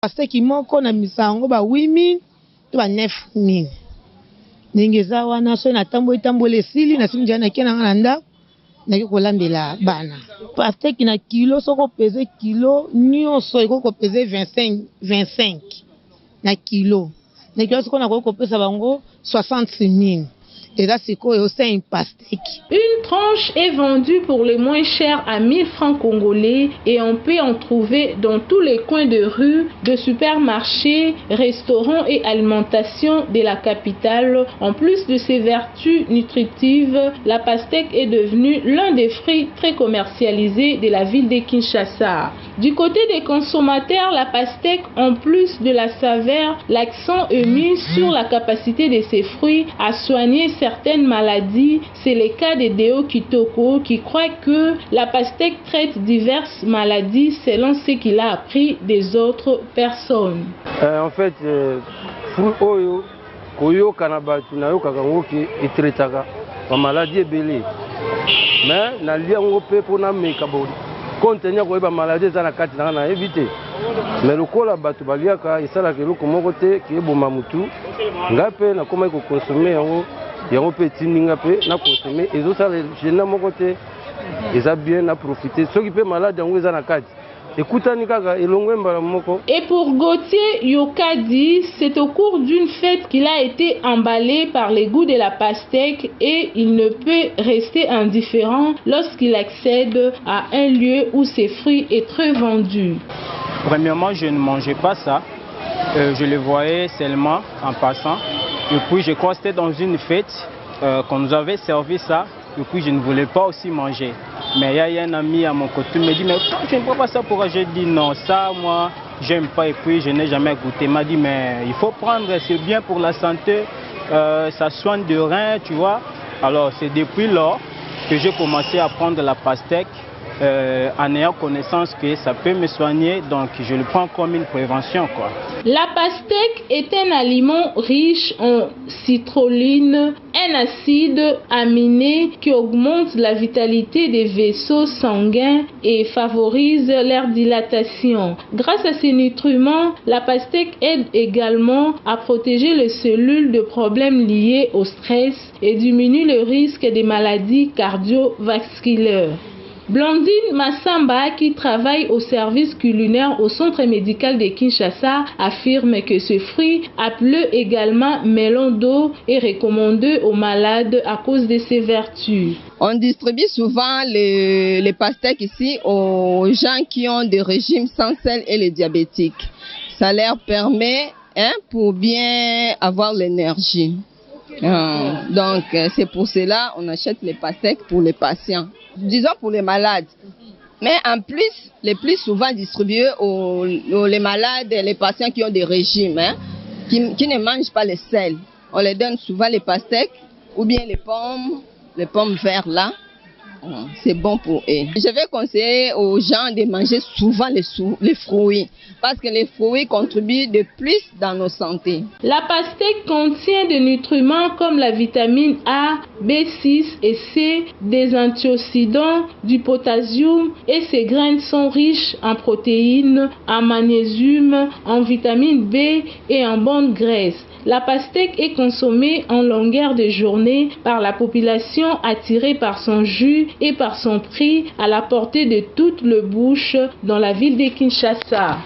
Pastèque moko na misango ba 8000 to ba 9000. Ningeza wana so na tambola esili na simja na kena nganda na kolambela bana. Pastèque na kilo soko pese kilo nyonso eko pese 25 na kilo. Na kilo soko na ko pesa bango 60000. Et là, c'est quoi? C'est une pastèque. Une tranche est vendue pour le moins cher à 1000 francs congolais et on peut en trouver dans tous les coins de rue, de supermarchés, restaurants et alimentation de la capitale. En plus de ses vertus nutritives, la pastèque est devenue l'un des fruits très commercialisés de la ville de Kinshasa. Du côté des consommateurs, la pastèque, en plus de la saveur, l'accent est mis sur la capacité de ces fruits à soigner certaines maladies. C'est le cas de Deo Kitoko qui croit que la pastèque traite diverses maladies selon ce qu'il a appris des autres personnes. En fait, fruit oyo koyo kanabatu na yo kakango ki etretaka ma maladie belé. Mais na liango pe pona meka bodi. Contenir ko ba maladie za na kati na éviter. Mais le kola batu baliaka isala ke loko moko te ki eboma mutu. Ngape na koma ko consommer yango yango petit ninga pe na consommer ezo sala jena moko te eza bien na profiter ceux qui peut malade yango eza na kati ekutani kaka elongwe mbala moko. Et pour Gauthier Yokadi, c'est au cours d'une fête qu'il a été emballé par les goûts de la pastèque et il ne peut rester indifférent lorsqu'il accède à un lieu où ces fruits est très vendus. Premièrement, je ne mangeais pas ça, je le voyais seulement en passant. Et puis je crois que c'était dans une fête qu'on nous avait servi ça. Et puis je ne voulais pas aussi manger. Mais il y a un ami à mon côté qui me dit mais je ne prends pas ça pour j'ai dit non, ça moi j'aime pas et puis je n'ai jamais goûté. Il m'a dit mais il faut prendre, c'est bien pour la santé, ça soigne de rein, tu vois. Alors c'est depuis lors que j'ai commencé à prendre la pastèque. En ayant connaissance que ça peut me soigner, donc je le prends comme une prévention, quoi. La pastèque est un aliment riche en citrulline, un acide aminé qui augmente la vitalité des vaisseaux sanguins et favorise leur dilatation. Grâce à ces nutriments, la pastèque aide également à protéger les cellules de problèmes liés au stress et diminue le risque des maladies cardiovasculaires. Blandine Massamba, qui travaille au service culinaire au centre médical de Kinshasa, affirme que ce fruit, appelé également melon d'eau, est recommandé aux malades à cause de ses vertus. On distribue souvent les pastèques ici aux gens qui ont des régimes sans sel et les diabétiques. Ça leur permet pour bien avoir l'énergie. Donc c'est pour cela qu'on achète les pastèques pour les patients, disons pour les malades. Mais en plus, les plus souvent distribués aux les malades, les patients qui ont des régimes, qui ne mangent pas le sel. On les donne souvent les pastèques ou bien les pommes vertes là. C'est bon pour eux. Je vais conseiller aux gens de manger souvent les fruits parce que les fruits contribuent de plus dans nos santé. La pastèque contient des nutriments comme la vitamine A, B6 et C, des antioxydants, du potassium et ses graines sont riches en protéines, en magnésium, en vitamine B et en bonne graisse. La pastèque est consommée en longueur de journée par la population attirée par son jus et par son prix à la portée de toutes les bouches dans la ville de Kinshasa.